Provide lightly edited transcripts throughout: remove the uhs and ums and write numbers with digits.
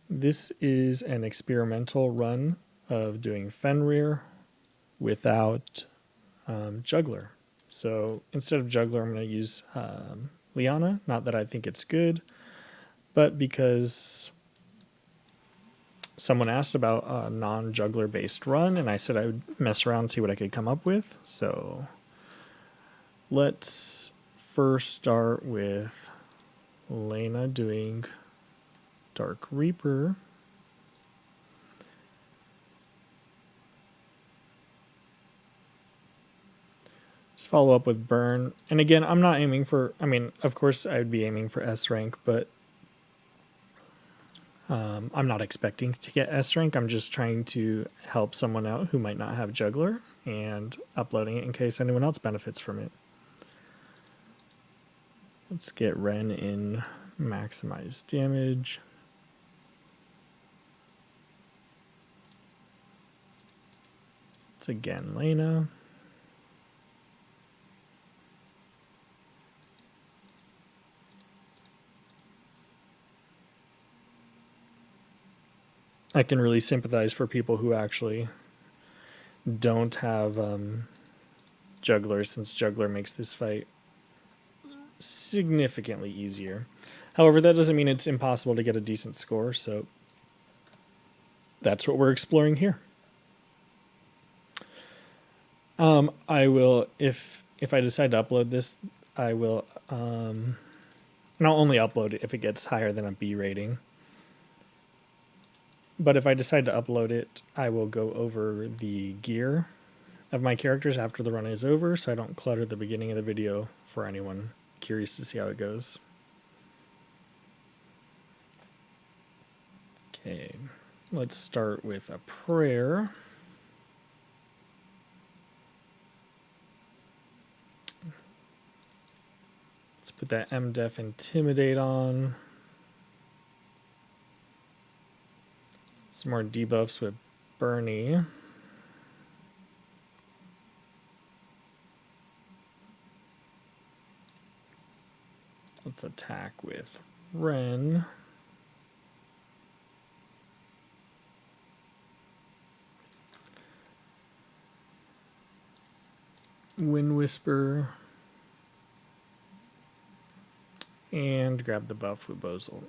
This is an experimental run of doing Fenrir without Jugler. So instead of Jugler, I'm going to use Liana. Not that I think it's good, but because someone asked about a non-Jugler based run, and I said I would mess around and see what I could come up with. So let's first start with Lana doing Dark Reaper. Let's follow up with Burn. And again, I'm not aiming for, I mean, of course I would be aiming for S rank, but I'm not expecting to get S rank. I'm just trying to help someone out who might not have Jugler and uploading it in case anyone else benefits from it. Let's get Renne in maximize damage. It's again Lana. I can really sympathize for people who actually don't have Jugler, since Jugler makes this fight significantly easier. However, that doesn't mean it's impossible to get a decent score, so that's what we're exploring here. I will, if I decide to upload this, I will, and I'll only upload it if it gets higher than a B rating. But if I decide to upload it, I will go over the gear of my characters after the run is over, so I don't clutter the beginning of the video for anyone curious to see how it goes. Okay, let's start with a prayer. Let's put that MDef Intimidate on. Some more debuffs with Bernie. Let's attack with Renne. Wind Whisper. And grab the buff with Bozel.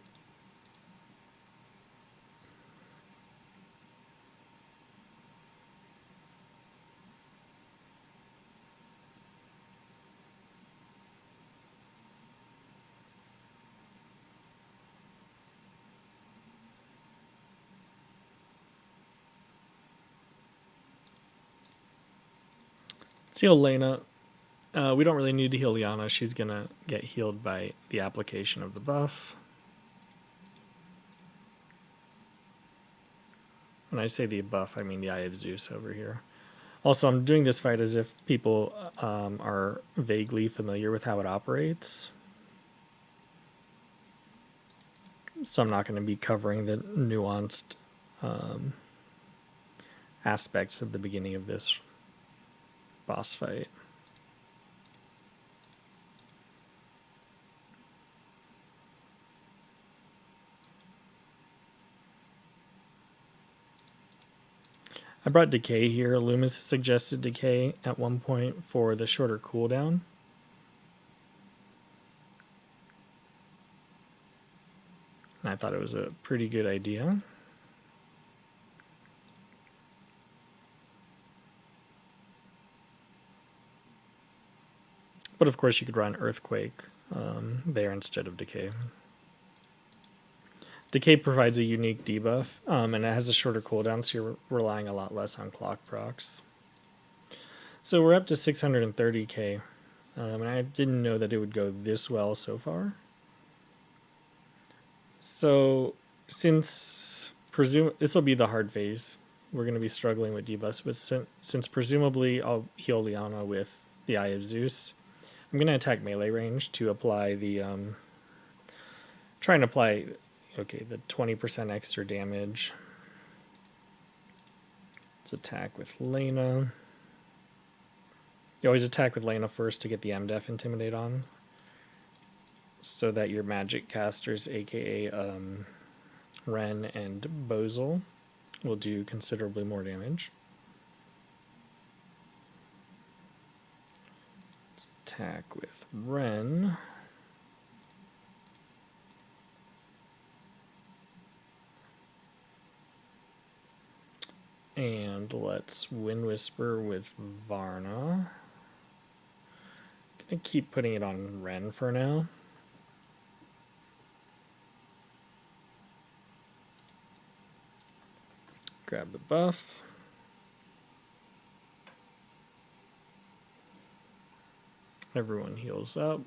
Let's heal Lana. We don't really need to heal Liana. She's going to get healed by the application of the buff. When I say the buff, I mean the Eye of Zeus over here. Also, I'm doing this fight as if people are vaguely familiar with how it operates. So I'm not going to be covering the nuanced aspects of the beginning of this boss fight. I brought Decay here. Loomis suggested Decay at one point for the shorter cooldown. And I thought it was a pretty good idea. But of course you could run Earthquake there instead of Decay. Decay provides a unique debuff, and it has a shorter cooldown, so you're relying a lot less on clock procs. So we're up to 630k, and I didn't know that it would go this well so far. So since this will be the hard phase, we're going to be struggling with debuffs, but since presumably I'll heal Liana with the Eye of Zeus, I'm going to attack melee range to apply the try and apply the 20% extra damage. Let's attack with Lana. You always attack with Lana first to get the MDef Intimidate on, so that your magic casters, aka Renne and Bozel will do considerably more damage. Let's attack with Renne. And let's Wind Whisper with Varna. Gonna keep putting it on Renne for now. Grab the buff. Everyone heals up.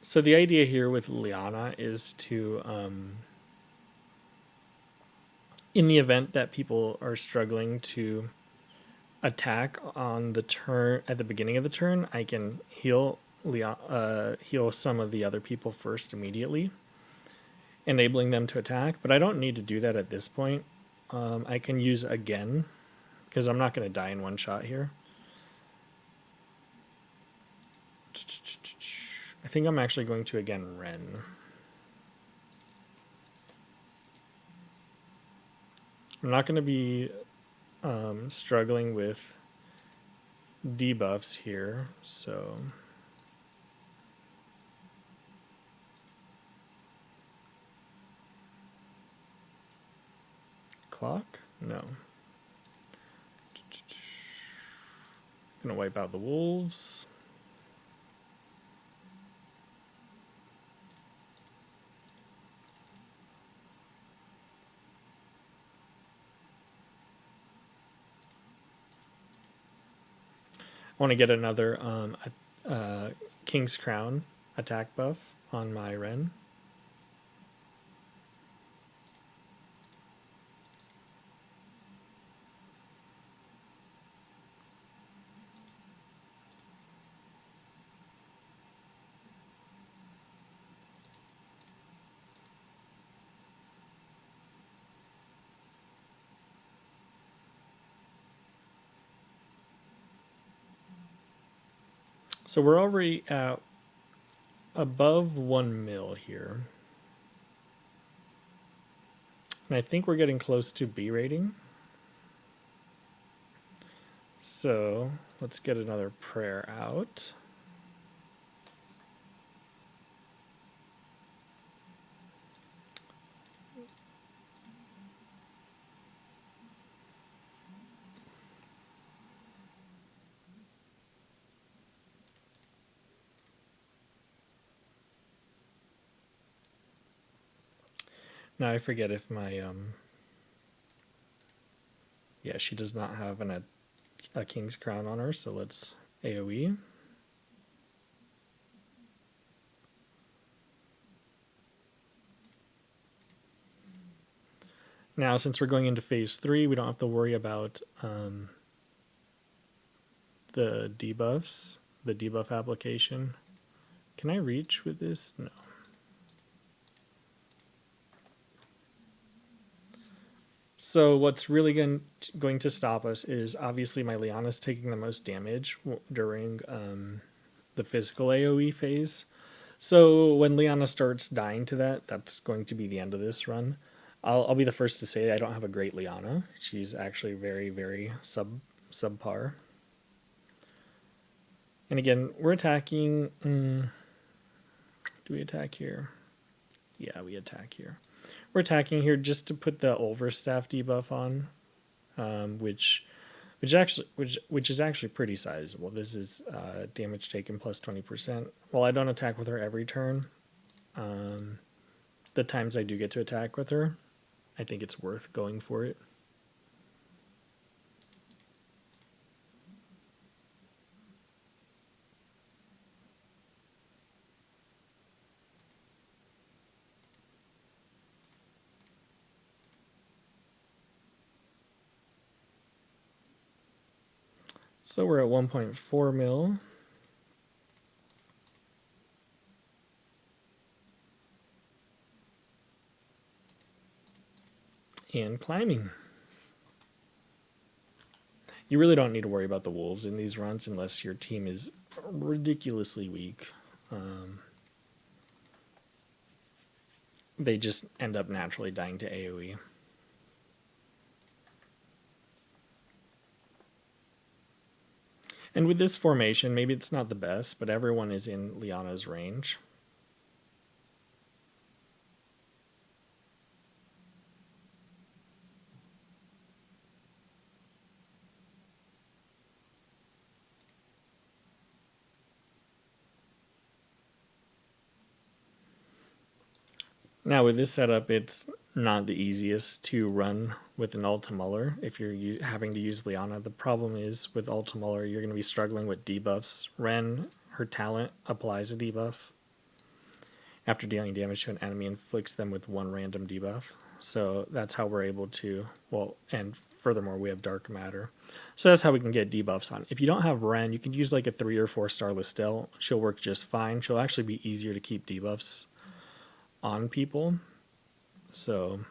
So the idea here with Liana is to, in the event that people are struggling to attack on the turn at the beginning of the turn, I can heal some of the other people first immediately, enabling them to attack. But I don't need to do that at this point. I can use again because I'm not going to die in one shot here. I think I'm actually going to again Renne. I'm not going to be struggling with debuffs here, so clock? No. Gonna wipe out the wolves. I want to get another King's Crown attack buff on my Renne. So we're already at above 1 mil here. And I think we're getting close to B rating. So let's get another prayer out. Now I forget if my yeah, she does not have a King's Crown on her, so let's AoE. Now, since we're going into phase 3, we don't have to worry about the debuffs, the debuff application. Can I reach with this? No. So what's really going to stop us is obviously my Liana's taking the most damage during the physical AoE phase. So when Liana starts dying to that, that's going to be the end of this run. I'll be the first to say I don't have a great Liana. She's actually very, very subpar. And again, we're attacking. Do we attack here? Yeah, we attack here. We're attacking here just to put the overstaff debuff on, which is actually pretty sizable. This is damage taken plus 20%. While I don't attack with her every turn, the times I do get to attack with her, I think it's worth going for it. So we're at 1.4 mil. And climbing. You really don't need to worry about the wolves in these runs unless your team is ridiculously weak. they just end up naturally dying to AoE. And with this formation, maybe it's not the best, but everyone is in Liana's range. Now with this setup, it's not the easiest to run with an Ultimuller if you're having to use Liana. The problem is with Ultimuller, you're going to be struggling with debuffs. Renne, her talent, applies a debuff. After dealing damage to an enemy, inflicts them with one random debuff. So that's how we're able to, well, and furthermore, we have Dark Matter. So that's how we can get debuffs on. If you don't have Renne, you can use like a 3 or 4 star Listel. She'll work just fine. She'll actually be easier to keep debuffs on people. So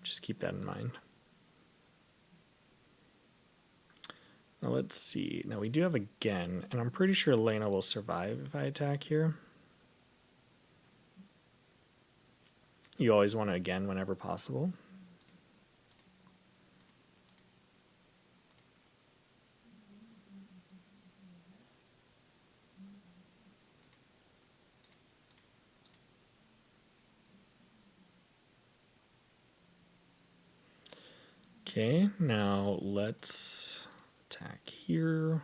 just keep that in mind. Now let's see. Now we do have a Gen, and I'm pretty sure Lana will survive if I attack here. You always want to Gen whenever possible. Okay, now let's attack here.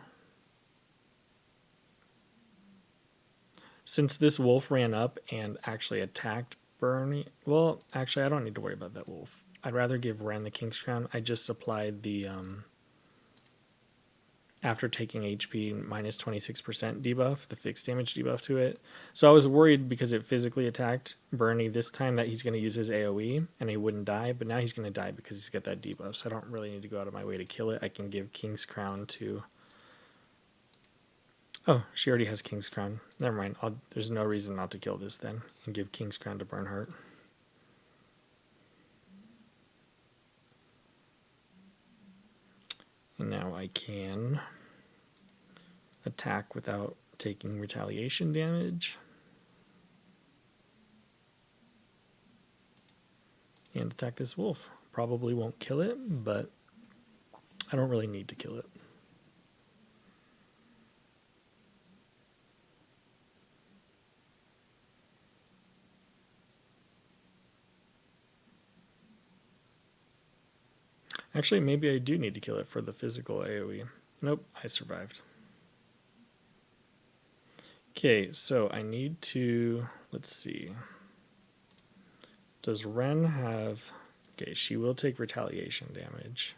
Since this wolf ran up and actually attacked Bernie, well, actually, I don't need to worry about that wolf. I'd rather give Renne the King's Crown. I just applied the, after taking HP, minus 26% debuff, the fixed damage debuff to it. So I was worried because it physically attacked Bernie this time that he's going to use his AoE and he wouldn't die, but now he's going to die because he's got that debuff. So I don't really need to go out of my way to kill it. I can give King's Crown to... Oh, she already has King's Crown. Never mind. There's no reason not to kill this then and give King's Crown to Bernhardt. And now I can attack without taking retaliation damage. And attack this wolf. Probably won't kill it, but I don't really need to kill it. Actually, maybe I do need to kill it for the physical AoE. Nope, I survived. Okay, so I need to, let's see. Does Renne have, okay, she will take retaliation damage.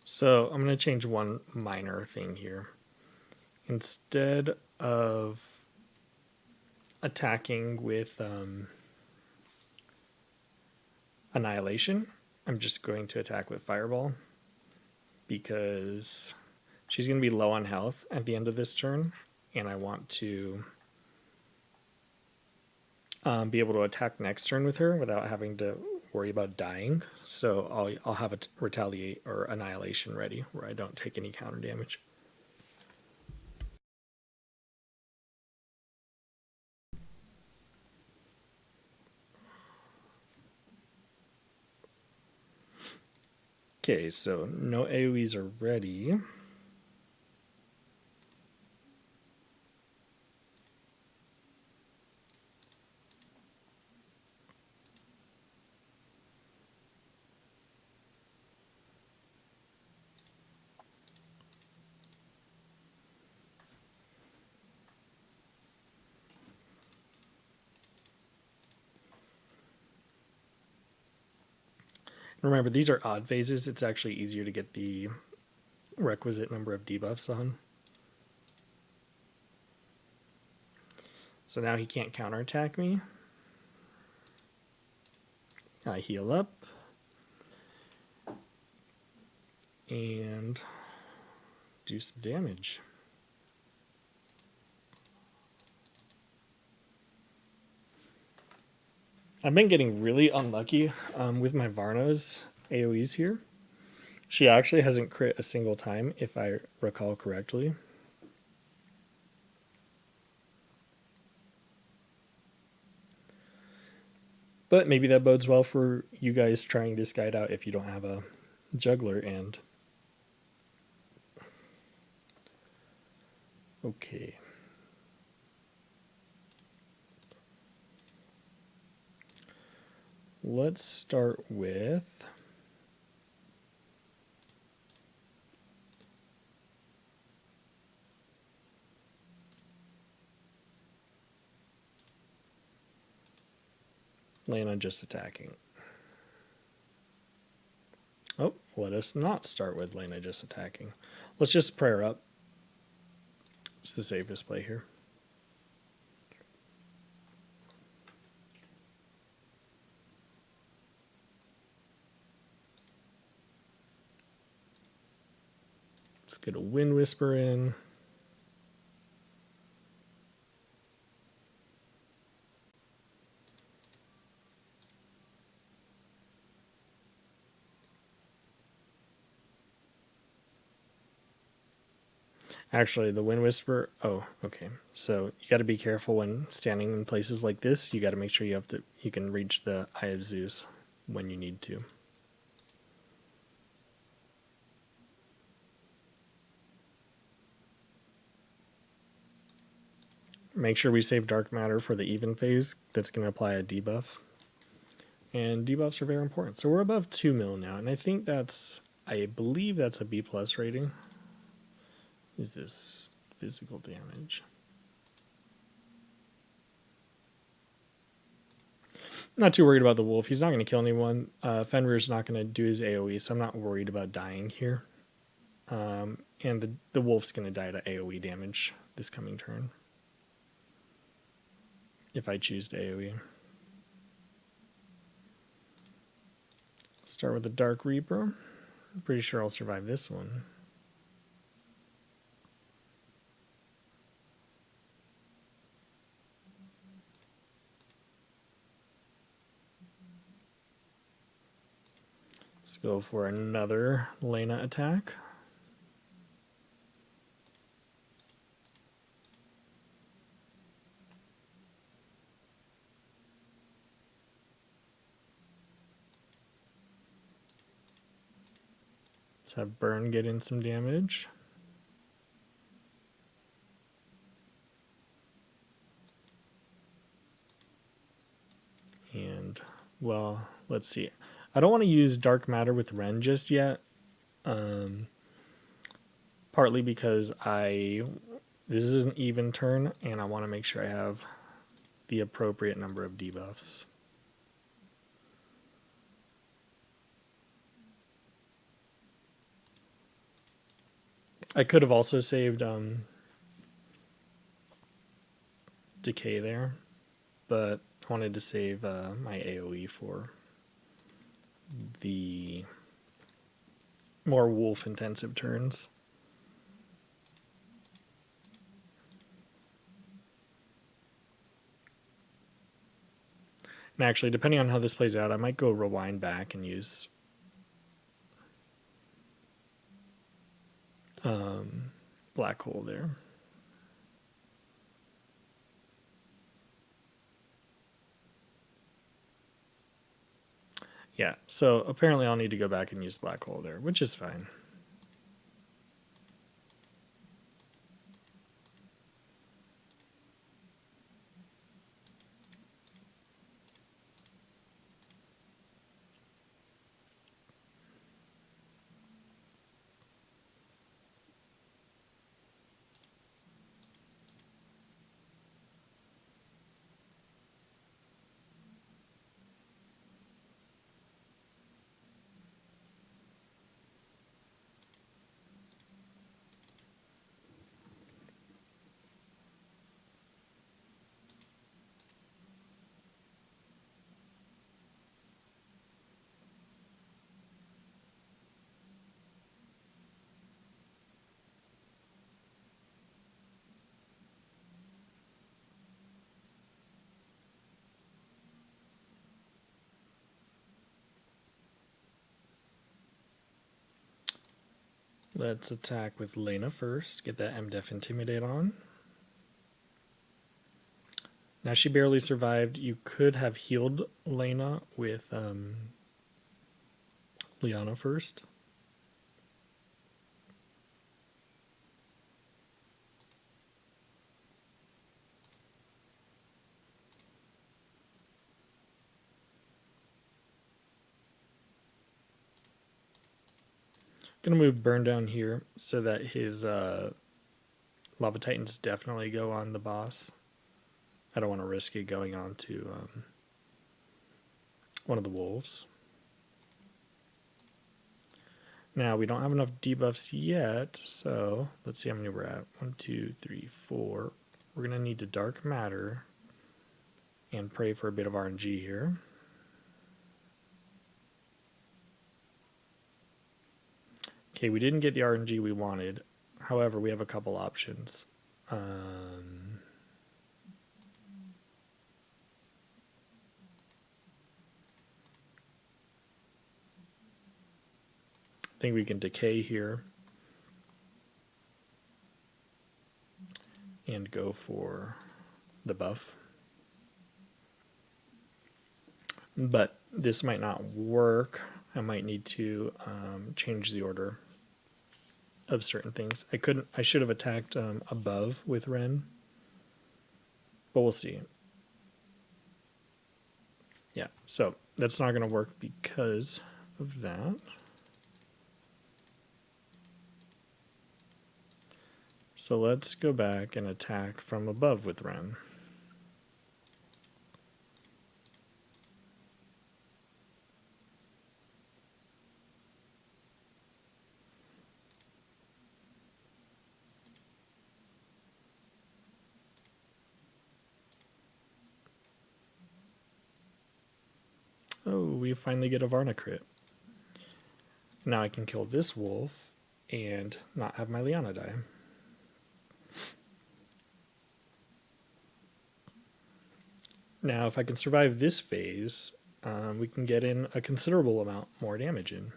So I'm going to change one minor thing here. Instead of attacking with Annihilation, I'm just going to attack with Fireball because she's going to be low on health at the end of this turn, and I want to be able to attack next turn with her without having to worry about dying. So I'll have a Retaliate or Annihilation ready where I don't take any counter damage. Okay, so no AoEs are ready. Remember, these are odd phases. It's actually easier to get the requisite number of debuffs on. So now he can't counterattack me. I heal up. And do some damage. I've been getting really unlucky with my Varna's AoEs here. She actually hasn't crit a single time, if I recall correctly. But maybe that bodes well for you guys trying this guide out if you don't have a Jugler. And okay. Let's start with Lana just attacking. Oh, let us not start with Lana just attacking. Let's just prayer up. It's the safest play here. Let's get a Wind Whisper in. Actually, the Wind Whisper. Oh, okay. So you got to be careful when standing in places like this. You got to make sure you can reach the Eye of Zeus when you need to. Make sure we save Dark Matter for the even phase. That's going to apply a debuff. And debuffs are very important. So we're above 2 mil now, and I believe that's a B plus rating. Is this physical damage? Not too worried about the wolf. He's not going to kill anyone. Fenrir's not going to do his AoE, so I'm not worried about dying here. And the wolf's going to die to AoE damage this coming turn. If I choose to AoE. Start with the Dark Reaper. I'm pretty sure I'll survive this one. Let's go for another Lana attack. Let's have Burn get in some damage. And, well, let's see. I don't want to use Dark Matter with Ren just yet. Partly because this is an even turn, and I want to make sure I have the appropriate number of debuffs. I could have also saved Decay there, but I wanted to save my AoE for the more wolf intensive turns. And actually, depending on how this plays out, I might go rewind back and use Black Hole there. Yeah, so apparently I'll need to go back and use Black Hole there, which is fine. Let's attack with Lana first. Get that MDef Intimidate on. Now she barely survived. You could have healed Lana with Liana first. Gonna move Burn down here so that his Lava Titans definitely go on the boss. I don't want to risk it going on to one of the wolves. Now, we don't have enough debuffs yet, so let's see how many we're at. 1, 2, 3, 4. We're going to need to Dark Matter and pray for a bit of RNG here. Okay, we didn't get the RNG we wanted. However, we have a couple options. I think we can decay here and go for the buff. But this might not work. I might need to change the order of certain things. I should have attacked above with Renne, but we'll see. Yeah, so that's not going to work because of that. So let's go back and attack from above with Renne. Oh, we finally get a Varna crit. Now I can kill this wolf and not have my Liana die. Now, if I can survive this phase, we can get in a considerable amount more damage in.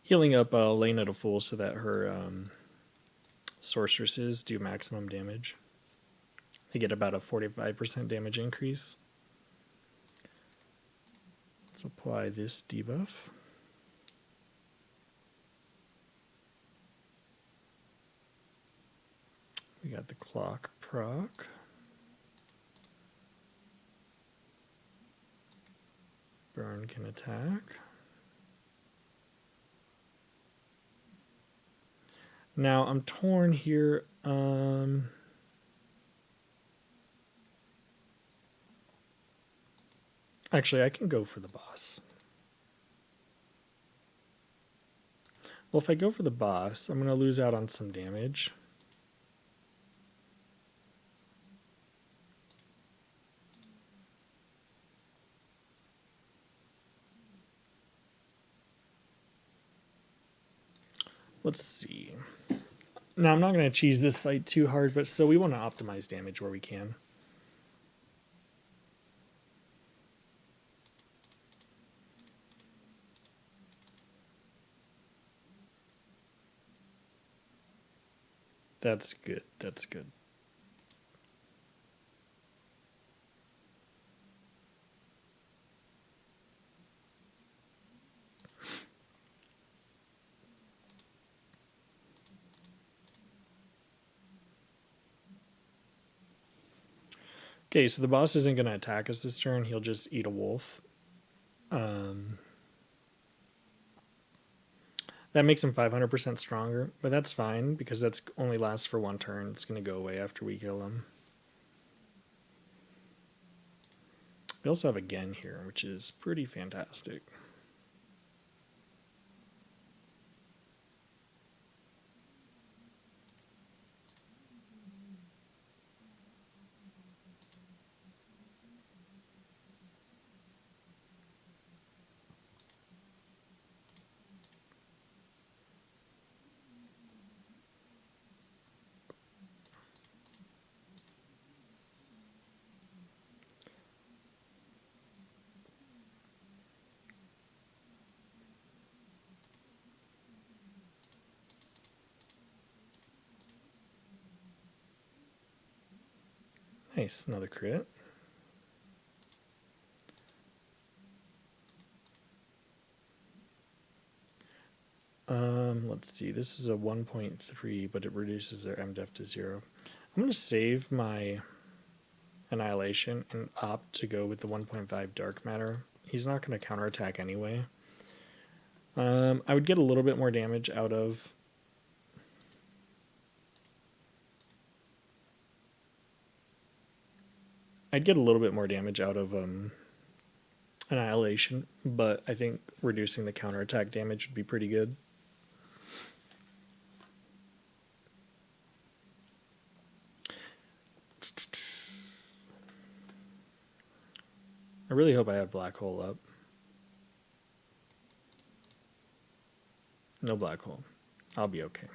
Healing up Lana to full so that her sorceresses do maximum damage. They get about a 45% damage increase. Let's apply this debuff. We got the clock proc. Burn can attack. Now I'm torn here. Actually, I can go for the boss. Well, if I go for the boss, I'm going to lose out on some damage. Let's see. Now, I'm not going to cheese this fight too hard, but still, we want to optimize damage where we can. That's good. That's good. Okay, so the boss isn't going to attack us this turn. He'll just eat a wolf. That makes him 500% stronger, but that's fine because that's only lasts for one turn. It's going to go away after we kill him. We also have again here, which is pretty fantastic. Nice, another crit. Let's see. This is a 1.3, but it reduces their MDef to 0. I'm going to save my Annihilation and opt to go with the 1.5 Dark Matter. He's not going to counterattack anyway. I would get a little bit more damage out of... I'd get a little bit more damage out of Annihilation, but I think reducing the counterattack damage would be pretty good. I really hope I have Black Hole up. No Black Hole. I'll be okay.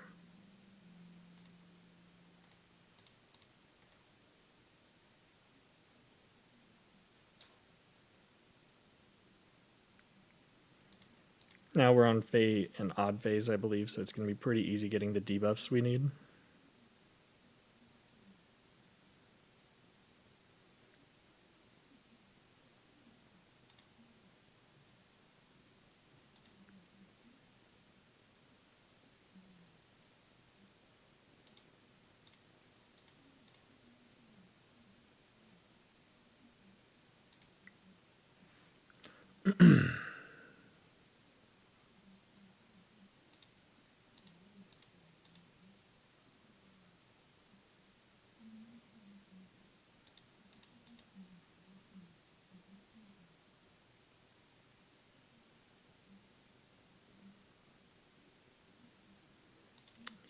Now we're on an odd phase, I believe, so it's going to be pretty easy getting the debuffs we need.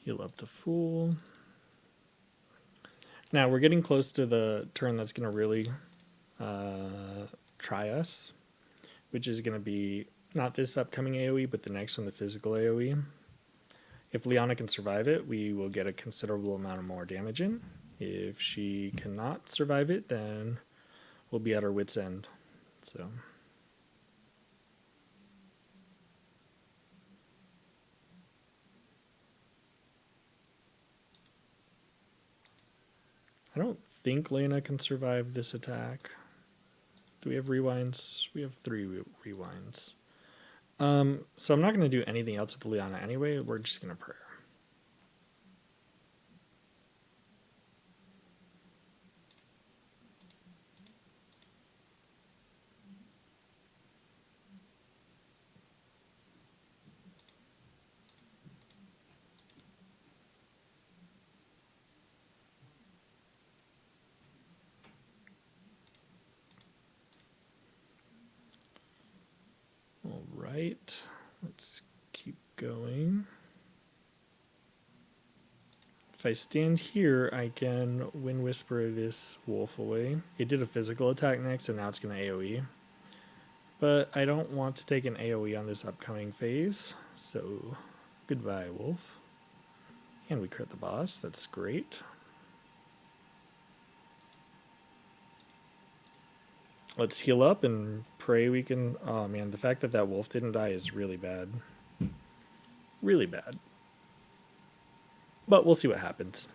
Heal up to full. Now we're getting close to the turn that's going to really try us, which is going to be not this upcoming AoE, but the next one, the physical AoE. If Liana can survive it, we will get a considerable amount of more damage in. If she cannot survive it, then we'll be at our wit's end. So... I don't think Lana can survive this attack. Do we have rewinds? We have 3 rewinds. So I'm not going to do anything else with Liana anyway. We're just going to prayer. All right, let's keep going. If I stand here, I can Wind Whisper this wolf away. It did a physical attack next, and now it's going to AoE. But I don't want to take an AoE on this upcoming phase, so goodbye, wolf. And we crit the boss, that's great. Let's heal up and pray we can... Oh man, the fact that that wolf didn't die is really bad. Really bad. But we'll see what happens.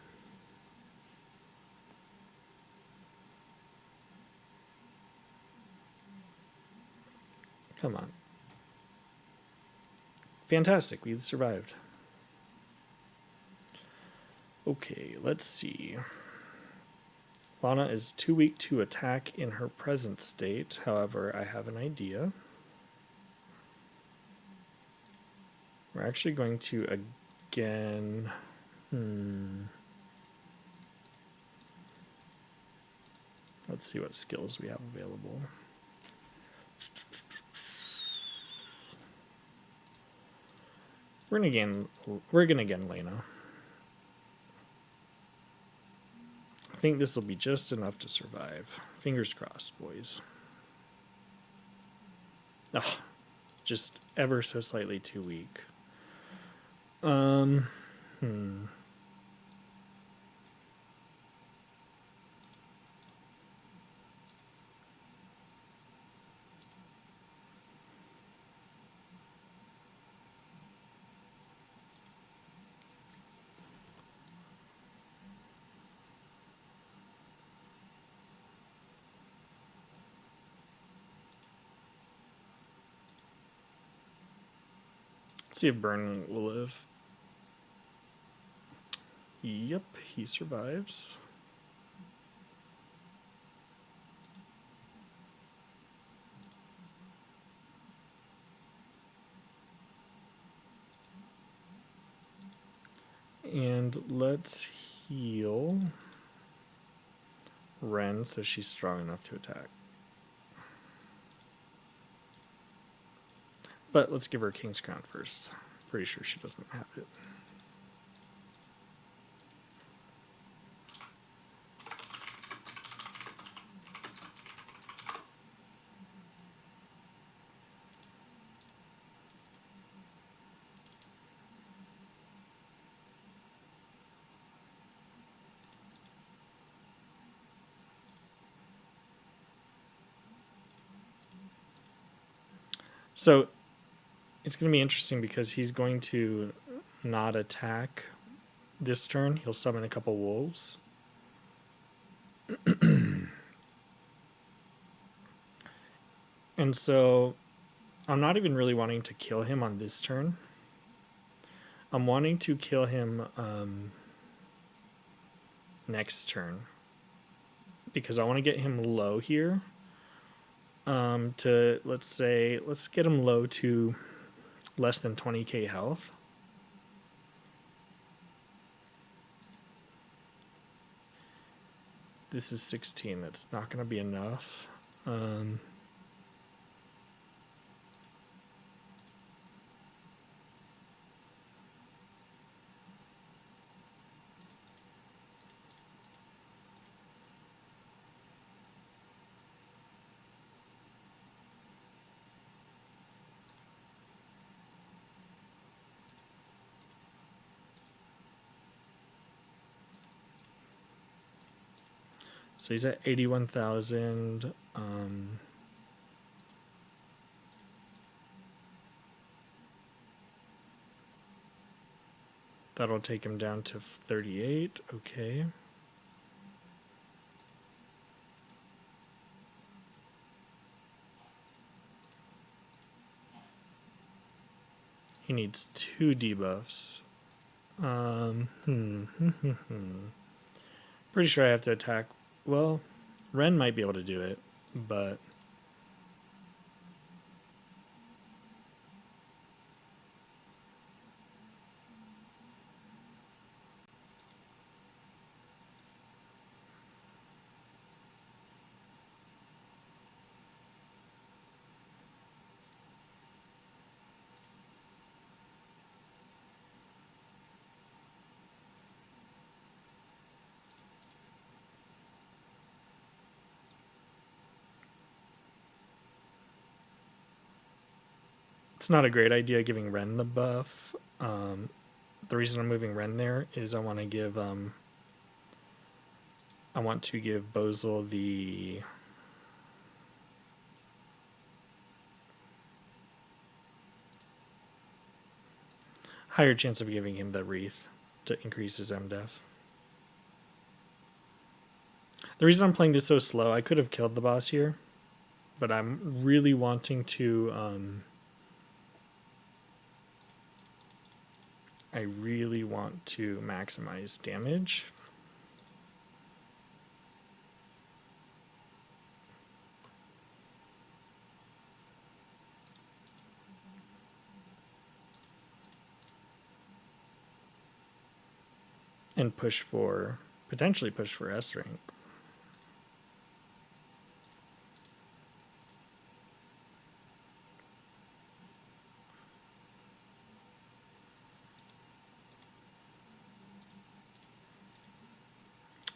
Come on. Fantastic, we survived. Okay, let's see. Lana is too weak to attack in her present state. However, I have an idea. We're actually going to again... Let's see what skills we have available. We're gonna again Lana. I think this will be just enough to survive. Fingers crossed, boys. Oh, just ever so slightly too weak. Let's see if Burn will live. Yep, he survives. And let's heal Renne so she's strong enough to attack. But let's give her King's Crown first. Pretty sure she doesn't have it. So it's going to be interesting because he's going to not attack this turn. He'll summon a couple wolves. And so I'm not even really wanting to kill him on this turn. I'm wanting to kill him next turn because I want to get him low here. Let's get him low to less than 20k health. This is 16. That's not going to be enough. So he's at 81,000. That'll take him down to 38. Okay. He needs 2 debuffs. Pretty sure I have to attack. Well, Renne might be able to do it, but it's not a great idea giving Renne the buff. The reason I'm moving Renne there is I want to give Bozel the higher chance of giving him the wreath to increase his MDef. The reason I'm playing this so slow, I could have killed the boss here, but I'm really wanting to I really want to maximize damage. And potentially push for S rank.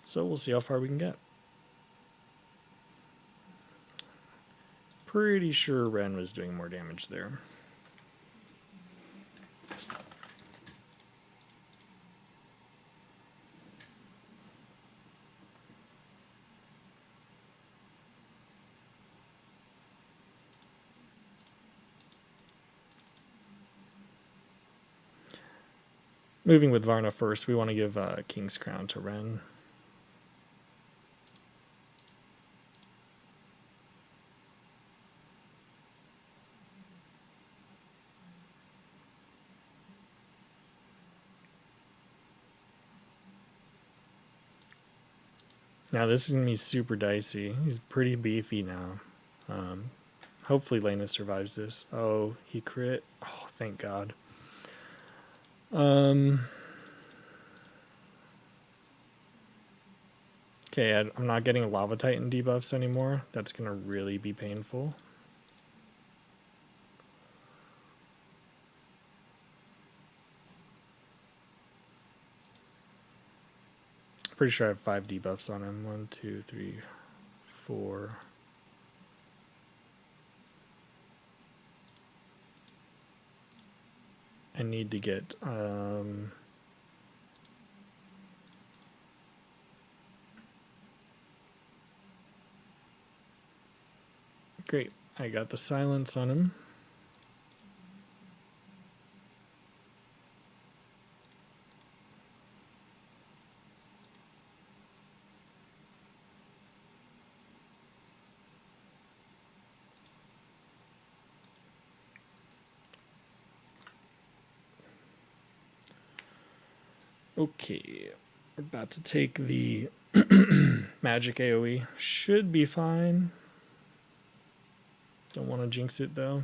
So we'll see how far we can get. Pretty sure Renne was doing more damage there. Moving with Varna first, we want to give King's Crown to Renne. Now this is going to be super dicey. He's pretty beefy now. Hopefully Lana survives this. Oh, he crit. Oh, thank God. Okay, I'm not getting Lava Titan debuffs anymore. That's going to really be painful. Pretty sure I have 5 debuffs on him. 1, 2, 3, 4. I need to get great. I got the silence on him. Okay, we're about to take the magic AoE. Should be fine. Don't want to jinx it though.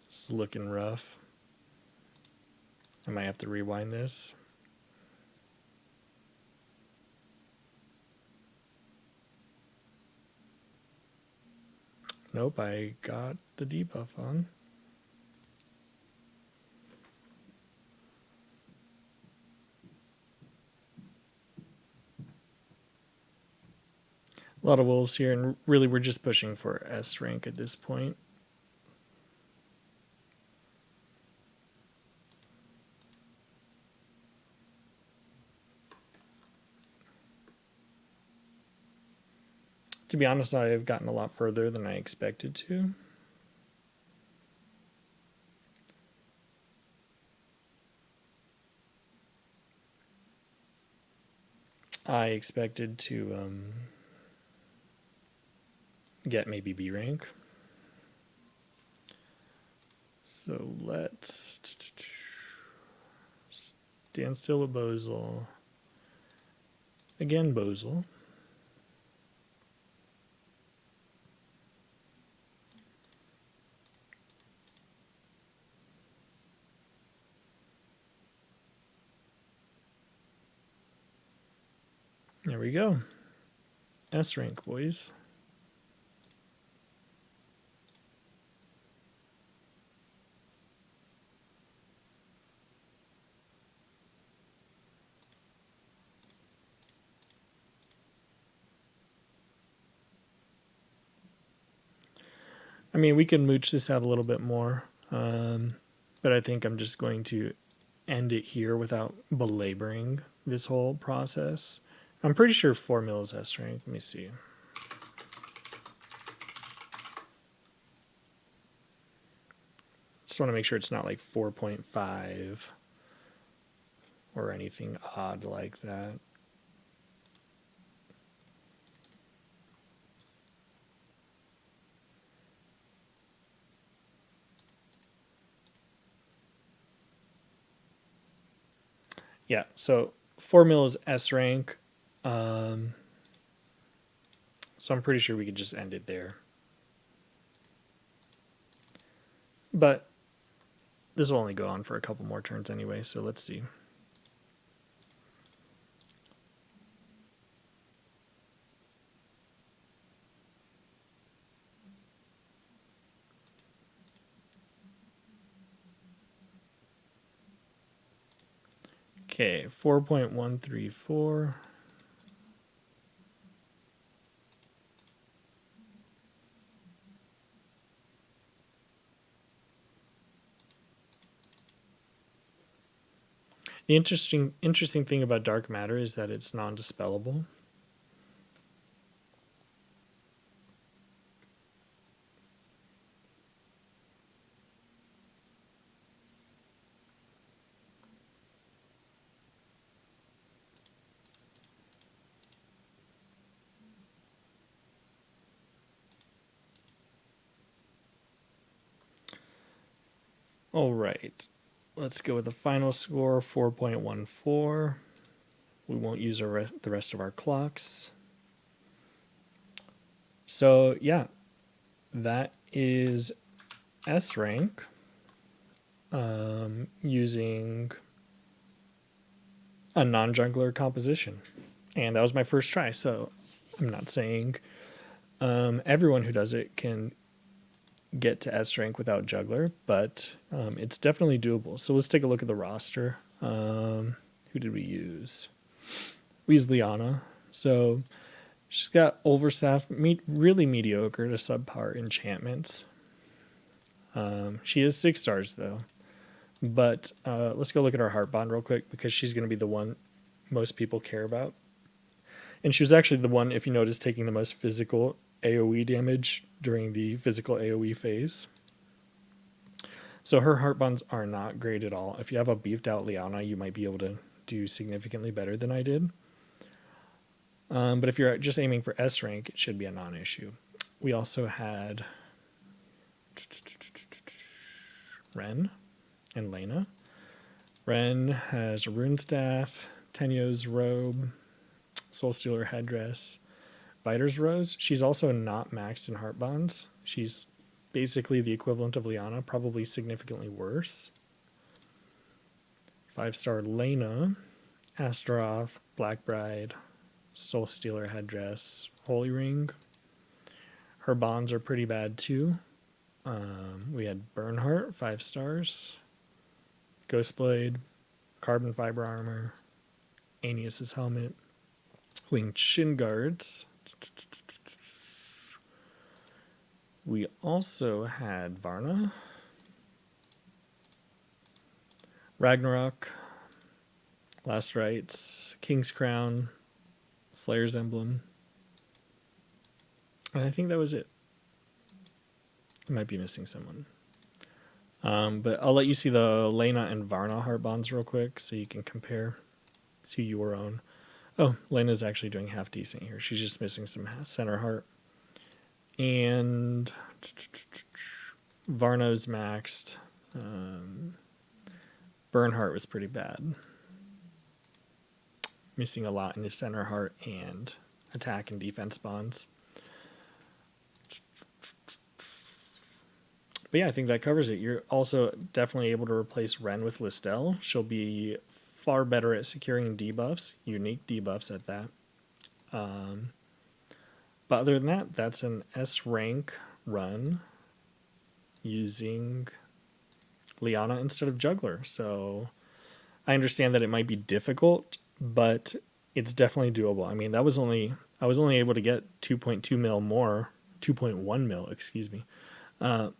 It's looking rough. I might have to rewind this. Nope, I got the debuff on. A lot of wolves here, and really we're just pushing for S rank at this point. To be honest, I have gotten a lot further than I expected to. I expected to get maybe B rank. So let's stand still with Bozel. Again, Bozel. There we go. S rank, boys. I mean, we can mooch this out a little bit more, but I think I'm just going to end it here without belaboring this whole process. I'm pretty sure 4 mil is S rank. Let me see. Just want to make sure it's not like 4.5 or anything odd like that. Yeah, so 4 mil is S rank. So I'm pretty sure we could just end it there. But this will only go on for a couple more turns anyway, so let's see. Okay, 4.134. The interesting thing about dark matter is that it's non-dispellable. All right, let's go with the final score, 4.14. We won't use the rest of our clocks. So yeah, that is S rank using a non-jungler composition. And that was my first try, so I'm not saying everyone who does it can get to S rank without Jugler, but it's definitely doable. So let's take a look at the roster. Who did we use? We used Liana. So she's got overstaff, really mediocre to subpar enchantments. She is 6 stars though. But let's go look at her heart bond real quick because she's going to be the one most people care about. And she was actually the one, if you notice, taking the most physical AoE damage during the physical AoE phase. So her heart bonds are not great at all. If you have a beefed out Liana, you might be able to do significantly better than I did. But if you're just aiming for S rank, it should be a non-issue. We also had Renne and Lana. Renne has a rune staff, Tenyo's robe, Soul Stealer headdress, Biter's Rose. She's also not maxed in heart bonds. She's basically the equivalent of Liana, probably significantly worse. 5-star Lana, Astaroth, Black Bride, Soul Stealer headdress, Holy Ring. Her bonds are pretty bad too. We had Bernhardt, 5 stars, Ghostblade, carbon fiber armor, Aeneas's helmet, winged shin guards. We also had Varna, Ragnarok, Last Rites, King's Crown, Slayer's Emblem. And I think that was it. I might be missing someone. But I'll let you see the Lana and Varna heart bonds real quick so you can compare to your own. Oh, Lena's actually doing half decent here. She's just missing some center heart. And Varna's maxed. Bernhardt was pretty bad. Missing a lot in his center heart and attack and defense bonds. But yeah, I think that covers it. You're also definitely able to replace Renne with Listel. She'll be far better at securing debuffs, unique debuffs at that. But other than that, that's an S rank run using Liana instead of Jugler. So I understand that it might be difficult, but it's definitely doable. I mean, I was only able to get 2.2 mil more, 2.1 mil, excuse me,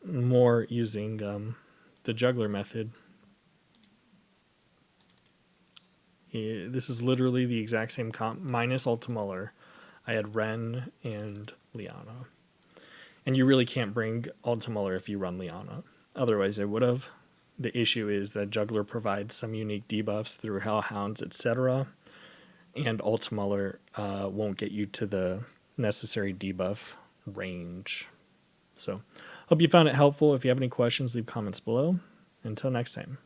more using the Jugler method. This is literally the exact same comp, minus Ultimuller. I had Renne and Liana. And you really can't bring Ultimuller if you run Liana. Otherwise, I would have. The issue is that Jugler provides some unique debuffs through Hellhounds, etc. And Ultimuller won't get you to the necessary debuff range. So, hope you found it helpful. If you have any questions, leave comments below. Until next time.